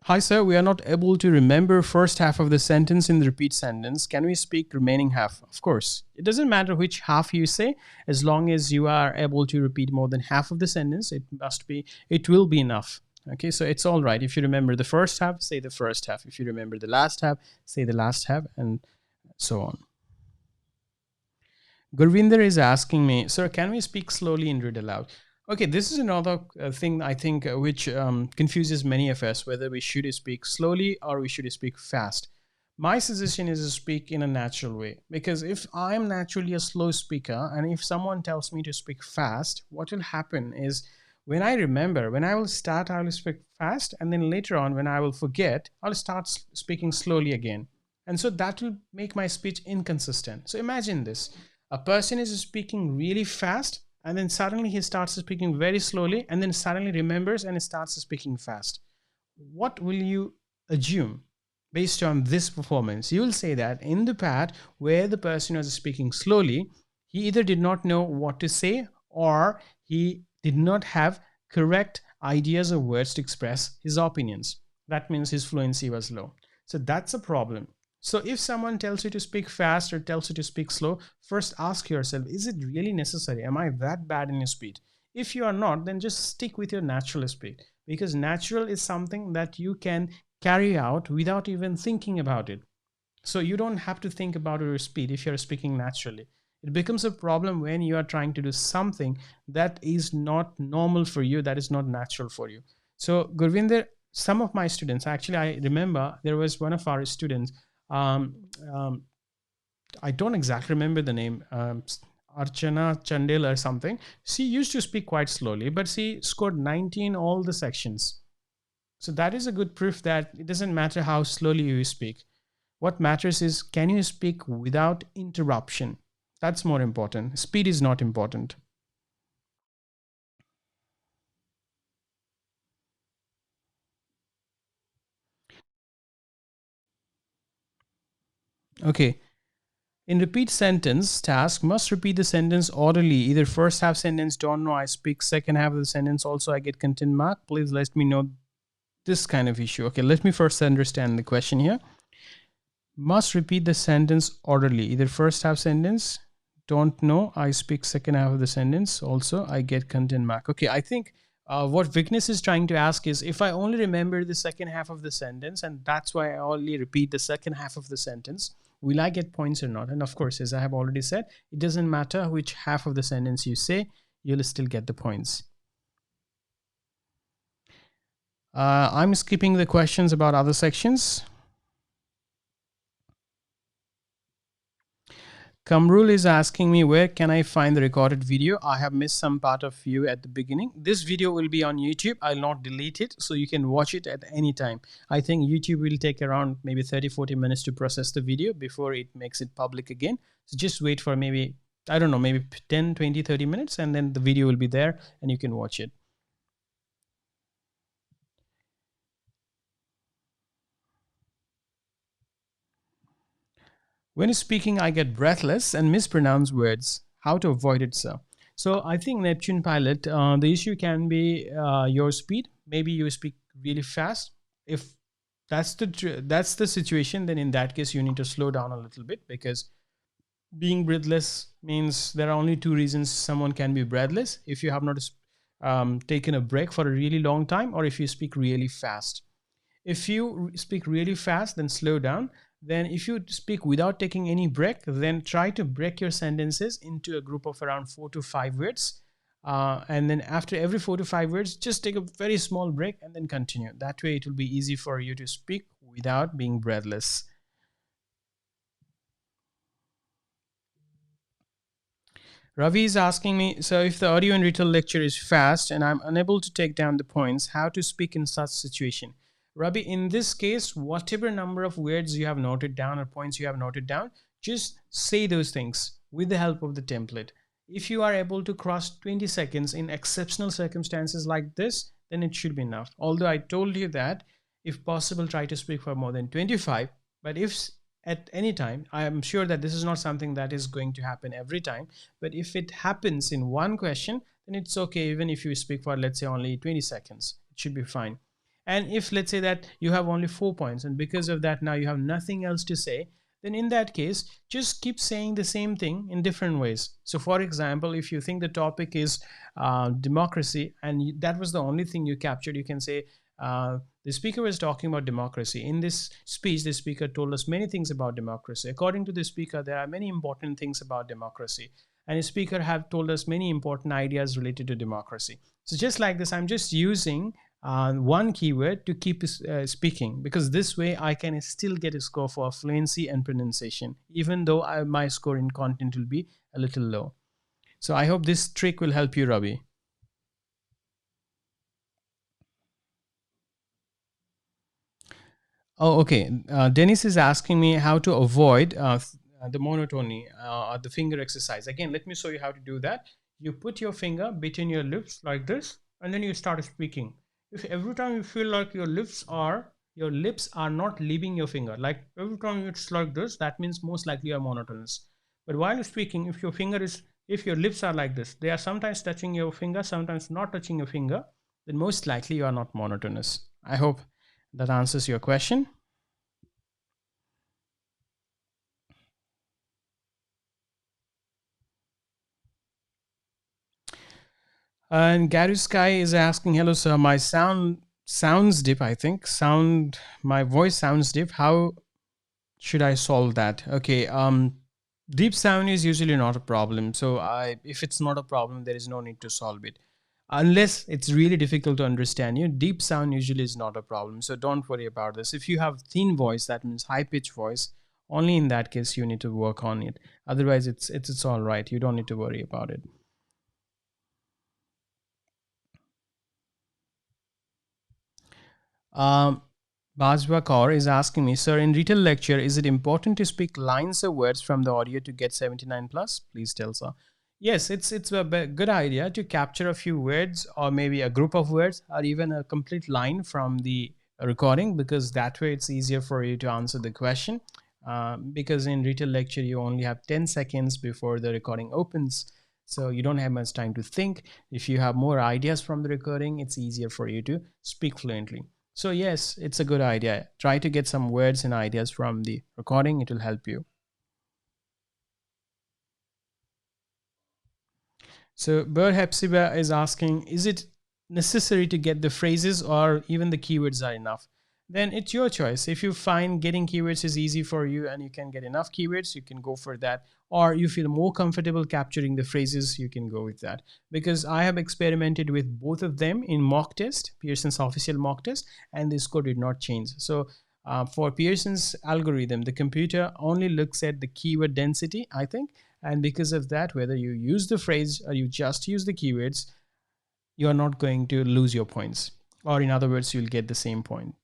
hi sir, we are not able to remember first half of the sentence in the repeat sentence. Can we speak remaining half? Of course. It doesn't matter which half you say, as long as you are able to repeat more than half of the sentence, it will be enough. Okay, so it's all right. If you remember the first half, say the first half. If you remember the last half, say the last half, and so on. Gurvinder is asking me, sir, can we speak slowly and read aloud? Okay, this is another thing I think which confuses many of us, whether we should speak slowly or we should speak fast. My suggestion is to speak in a natural way, because if I'm naturally a slow speaker and if someone tells me to speak fast, what will happen is, when I remember, when I will start, I will speak fast, and then later on when I will forget, I'll start speaking slowly again. And so that will make my speech inconsistent. So imagine this. A person is speaking really fast, and then suddenly he starts speaking very slowly, and then suddenly remembers and starts speaking fast. What will you assume based on this performance? You will say that in the part where the person was speaking slowly, he either did not know what to say, or he did not have correct ideas or words to express his opinions. That means his fluency was low. So that's a problem. So if someone tells you to speak fast or tells you to speak slow, first ask yourself, is it really necessary? Am I that bad in your speed? If you are not, then just stick with your natural speed, because natural is something that you can carry out without even thinking about it. So you don't have to think about your speed if you're speaking naturally. It becomes a problem when you are trying to do something that is not normal for you, that is not natural for you. So Gurvinder, some of my students, actually I remember there was one of our students, I don't exactly remember the name, Archana Chandel or something. She used to speak quite slowly, but she scored 90 in all the sections. So that is a good proof that it doesn't matter how slowly you speak. What matters is, can you speak without interruption? That's more important. Speed is not important. Okay. In repeat sentence task, must repeat the sentence orderly. Either first half sentence, don't know, I speak. Second half of the sentence, also I get content mark. Please let me know this kind of issue. Okay, let me first understand the question here. Must repeat the sentence orderly. Either first half sentence, don't know, I speak. Second half of the sentence, also I get content mark. Okay, I think what Vignesh is trying to ask is, if I only remember the second half of the sentence and that's why I only repeat the second half of the sentence, will I get points or not? And of course, as I have already said, it doesn't matter which half of the sentence you say, you'll still get the points. I'm skipping the questions about other sections. Kamrul is asking me, where can I find the recorded video? I have missed some part of you at the beginning. This video will be on YouTube. I'll not delete it, so you can watch it at any time. I think YouTube will take around maybe 30-40 minutes to process the video before it makes it public again. So just wait for maybe, I don't know, maybe 10, 20, 30 minutes, and then the video will be there and you can watch it. When speaking, I get breathless and mispronounce words. How to avoid it, sir? So I think Neptune Pilot, the issue can be your speed. Maybe you speak really fast. If that's the situation, then in that case you need to slow down a little bit, because being breathless means there are only two reasons someone can be breathless: if you have not taken a break for a really long time, or if you speak really fast. If you speak really fast, then slow down. Then if you speak without taking any break, then try to break your sentences into a group of around 4 to 5 words. And then after every 4 to 5 words, just take a very small break and then continue. That way it will be easy for you to speak without being breathless. Ravi is asking me, so if the audio and Retell lecture is fast and I'm unable to take down the points, how to speak in such situation? Ravi, in this case, whatever number of words you have noted down or points you have noted down, just say those things with the help of the template. If you are able to cross 20 seconds in exceptional circumstances like this, then it should be enough. Although I told you that if possible, try to speak for more than 25. But if at any time, I am sure that this is not something that is going to happen every time, but if it happens in one question, then it's okay. Even if you speak for, let's say, only 20 seconds, it should be fine. And if, let's say, that you have only 4 points and because of that now you have nothing else to say, then in that case, just keep saying the same thing in different ways. So for example, if you think the topic is democracy and that was the only thing you captured, you can say, the speaker was talking about democracy. In this speech, the speaker told us many things about democracy. According to the speaker, there are many important things about democracy. And the speaker have told us many important ideas related to democracy. So just like this, I'm just using one keyword to keep speaking, because this way I can still get a score for fluency and pronunciation, even though my score in content will be a little low. So I hope this trick will help you, Ravi. Oh, okay. Dennis is asking me how to avoid the monotony or the finger exercise. Again, let me show you how to do that. You put your finger between your lips like this, and then you start speaking. If every time you feel like your lips are not leaving your finger, like every time it's like this, that means most likely you're monotonous. But while you're speaking, if your lips are like this, they are sometimes touching your finger, sometimes not touching your finger, then most likely you are not monotonous. I hope that answers your question. And Gary Sky is asking, hello, sir. My sounds deep, I think. My voice sounds deep. How should I solve that? Okay. Deep sound is usually not a problem. So if it's not a problem, there is no need to solve it. Unless it's really difficult to understand you, deep sound usually is not a problem. So don't worry about this. If you have thin voice, that means high pitch voice, only in that case you need to work on it. Otherwise, it's all right. You don't need to worry about it. Um, Bajwa Kaur is asking me, sir, in Retell Lecture, is it important to speak lines of words from the audio to get 79 plus? Please tell, sir. Yes, it's a good idea to capture a few words or maybe a group of words or even a complete line from the recording, because that way it's easier for you to answer the question. Because in Retell Lecture, you only have 10 seconds before the recording opens. So you don't have much time to think. If you have more ideas from the recording, it's easier for you to speak fluently. So, yes, it's a good idea. Try to get some words and ideas from the recording, it will help you. So, Bert Hepzibah is asking, is it necessary to get the phrases or even the keywords are enough? Then it's your choice. If you find getting keywords is easy for you and you can get enough keywords, you can go for that. Or you feel more comfortable capturing the phrases, you can go with that. Because I have experimented with both of them in mock test, Pearson's official mock test, and the score did not change. So for Pearson's algorithm, the computer only looks at the keyword density, I think, and because of that, whether you use the phrase or you just use the keywords, you are not going to lose your points. Or in other words, you'll get the same point.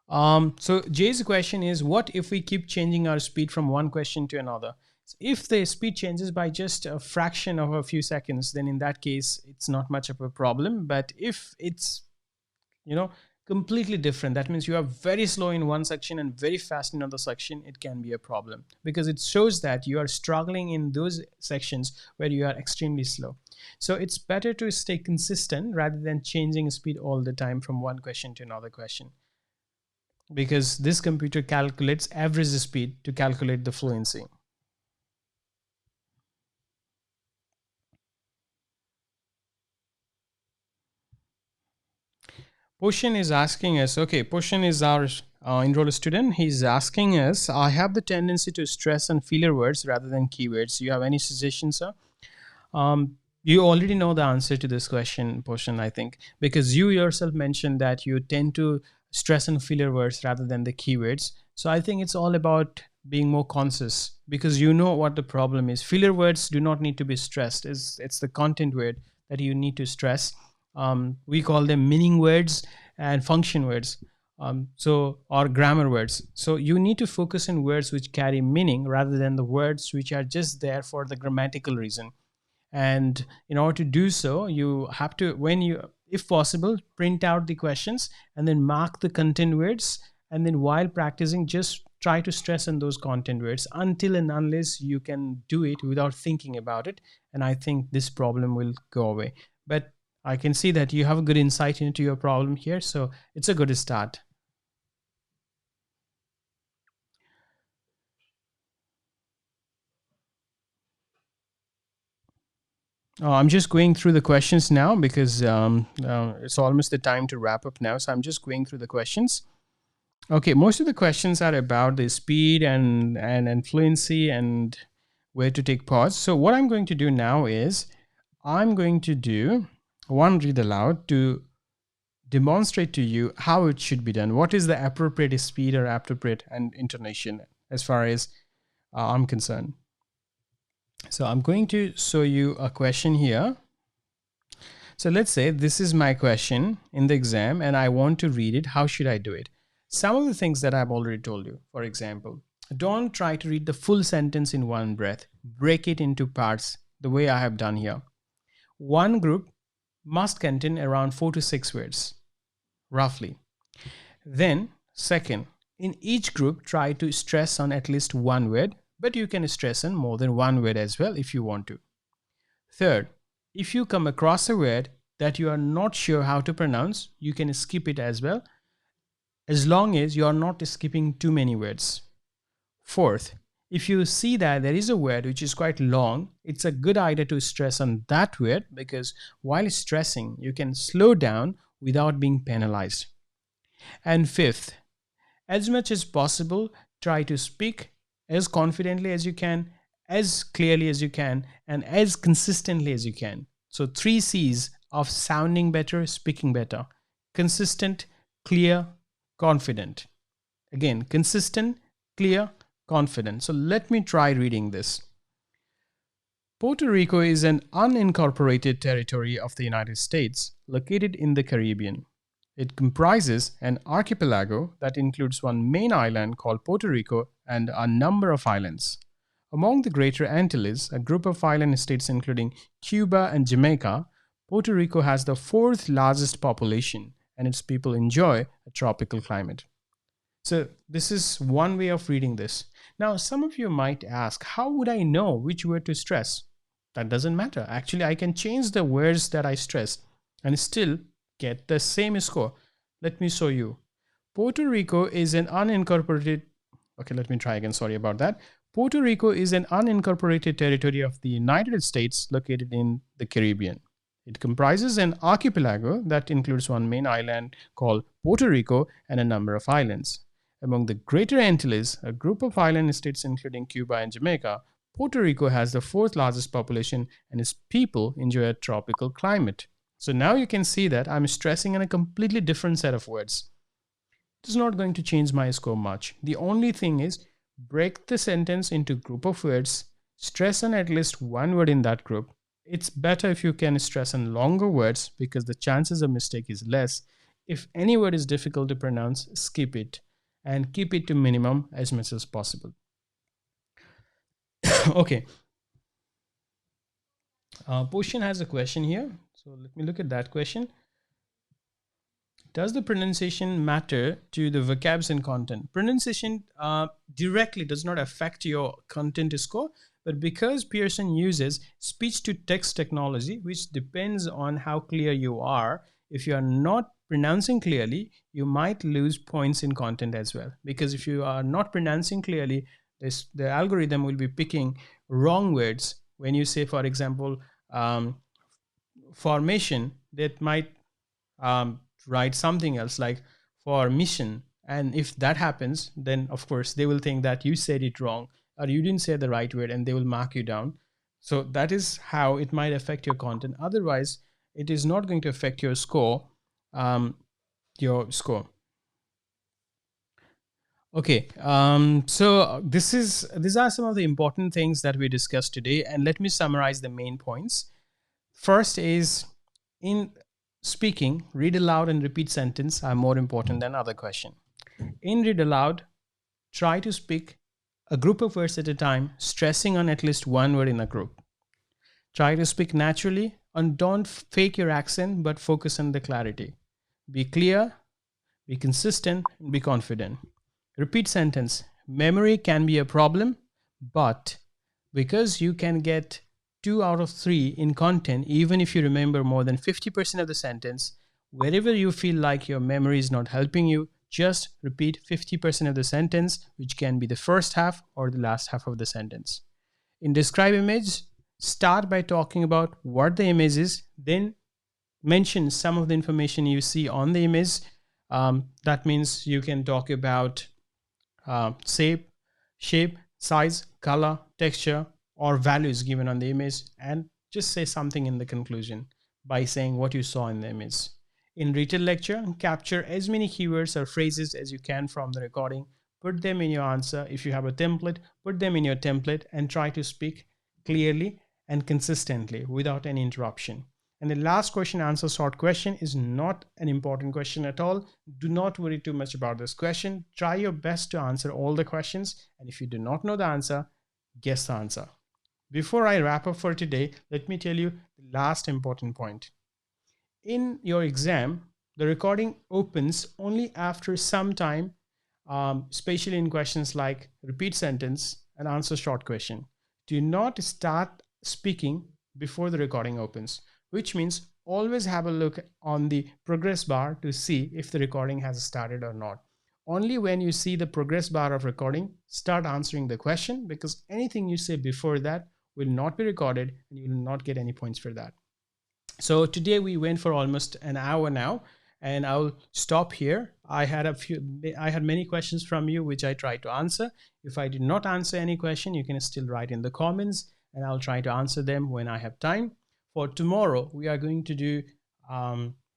So Jay's question is, what if we keep changing our speed from one question to another? So if the speed changes by just a fraction of a few seconds, then in that case, it's not much of a problem. But if it's you know completely different, that means you are very slow in one section and very fast in another section, it can be a problem because it shows that you are struggling in those sections where you are extremely slow. So it's better to stay consistent rather than changing speed all the time from one question to another question, because this computer calculates average speed to calculate the fluency. Pushin is asking us, okay, Pushin is our enrolled student. He's asking us, I have the tendency to stress on filler words rather than keywords. Do you have any suggestions, sir? You already know the answer to this question, Poshan, I think, because you yourself mentioned that you tend to stress on filler words rather than the keywords. So I think it's all about being more conscious because you know what the problem is. Filler words do not need to be stressed. It's the content word that you need to stress. We call them meaning words and function words. Or grammar words. So you need to focus on words which carry meaning rather than the words which are just there for the grammatical reason. And in order to do so, you have to, when you, if possible, print out the questions and then mark the content words, and then while practicing just try to stress on those content words until and unless you can do it without thinking about it, and I think this problem will go away. But I can see that you have a good insight into your problem here, so it's a good start. I'm just going through the questions now because it's almost the time to wrap up now. So I'm just going through the questions. Okay, most of the questions are about the speed and fluency and where to take pause. So what I'm going to do now is I'm going to do one read aloud to demonstrate to you how it should be done. What is the appropriate speed or appropriate and intonation as far as I'm concerned. So I'm going to show you a question here. So let's say this is my question in the exam and I want to read it. How should I do it? Some of the things that I've already told you. For example, don't try to read the full sentence in one breath. Break it into parts the way I have done here. One group must contain around 4 to 6 words, roughly. Then, second, in each group, try to stress on at least one word, but you can stress on more than one word as well if you want to. Third, if you come across a word that you are not sure how to pronounce, you can skip it as well, as long as you are not skipping too many words. Fourth, if you see that there is a word which is quite long, it's a good idea to stress on that word because while stressing, you can slow down without being penalized. And fifth, as much as possible, try to speak as confidently as you can, as clearly as you can, and as consistently as you can. So, 3 C's of sounding better, speaking better: consistent, clear, confident. Again, consistent, clear, confident. So, let me try reading this. Puerto Rico is an unincorporated territory of the United States located in the Caribbean. It comprises an archipelago that includes one main island called Puerto Rico and a number of islands. Among the Greater Antilles, a group of island states including Cuba and Jamaica, Puerto Rico has the fourth largest population and its people enjoy a tropical climate. So, this is one way of reading this. Now, some of you might ask, how would I know which word to stress? That doesn't matter. Actually, I can change the words that I stress and still get the same score. Let me show you. Puerto Rico is an unincorporated. Okay, let me try again. Sorry about that. Puerto Rico is an unincorporated territory of the United States located in the Caribbean. It comprises an archipelago that includes one main island called Puerto Rico and a number of islands. Among the Greater Antilles, a group of island states including Cuba and Jamaica, Puerto Rico has the fourth largest population and its people enjoy a tropical climate. So now you can see that I'm stressing in a completely different set of words. It is not going to change my score much. The only thing is break the sentence into a group of words, stress on at least one word in that group. It's better if you can stress on longer words because the chances of mistake is less. If any word is difficult to pronounce, skip it and keep it to minimum as much as possible. Okay. Poshan has a question here. So let me look at that question. Does the pronunciation matter to the vocabs and content? Pronunciation directly does not affect your content score, but because Pearson uses speech-to-text technology, which depends on how clear you are, if you are not pronouncing clearly, you might lose points in content as well. Because if you are not pronouncing clearly, the algorithm will be picking wrong words. When you say, for example, formation, that might write something else like formation. And if that happens, then of course they will think that you said it wrong or you didn't say the right word and they will mark you down. So that is how it might affect your content. Otherwise, it is not going to affect your score. Okay, so these are some of the important things that we discussed today, and let me summarize the main points. First is, in speaking, read aloud and repeat sentence are more important than other question. In read aloud, try to speak a group of words at a time, stressing on at least one word in a group. Try to speak naturally and don't fake your accent, but focus on the clarity. Be clear, be consistent, and be confident. Repeat sentence. Memory can be a problem, but because you can get 2 out of 3 in content, even if you remember more than 50% of the sentence, wherever you feel like your memory is not helping you, just repeat 50% of the sentence, which can be the first half or the last half of the sentence. In describe image, start by talking about what the image is, then mention some of the information you see on the image. That means you can talk about shape, size, color, texture, or values given on the image, and just say something in the conclusion by saying what you saw in the image. In Retell Lecture, capture as many keywords or phrases as you can from the recording, put them in your answer. If you have a template, put them in your template and try to speak clearly and consistently without any interruption. And the last question, answer short question, is not an important question at all. Do not worry too much about this question. Try your best to answer all the questions. And if you do not know the answer, guess the answer. Before I wrap up for today, let me tell you the last important point. In your exam, the recording opens only after some time, especially in questions like repeat sentence and answer short question. Do not start speaking before the recording opens, which means always have a look on the progress bar to see if the recording has started or not. Only when you see the progress bar of recording, start answering the question, because anything you say before that will not be recorded and you will not get any points for that. So today we went for almost an hour now, and I'll stop here. I had many questions from you which I tried to answer. If I did not answer any question, you can still write in the comments and I'll try to answer them when I have time. For tomorrow, we are going to do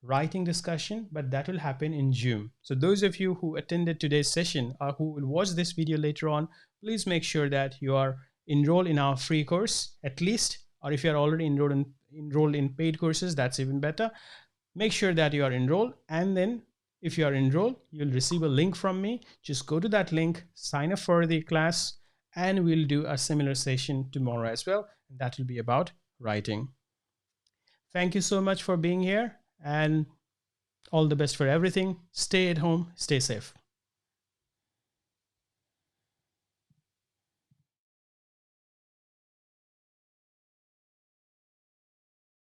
writing discussion, but that will happen in Zoom. So those of you who attended today's session or who will watch this video later on, please make sure that you are enrolled in our free course, at least or if you're already enrolled in paid courses, that's even better. Make sure that you are enrolled, and then if you are enrolled, you'll receive a link from me. Just go to that link, sign up for the class, and we'll do a similar session tomorrow as well. That will be about writing. Thank you so much for being here, and all the best for everything. Stay at home, stay safe.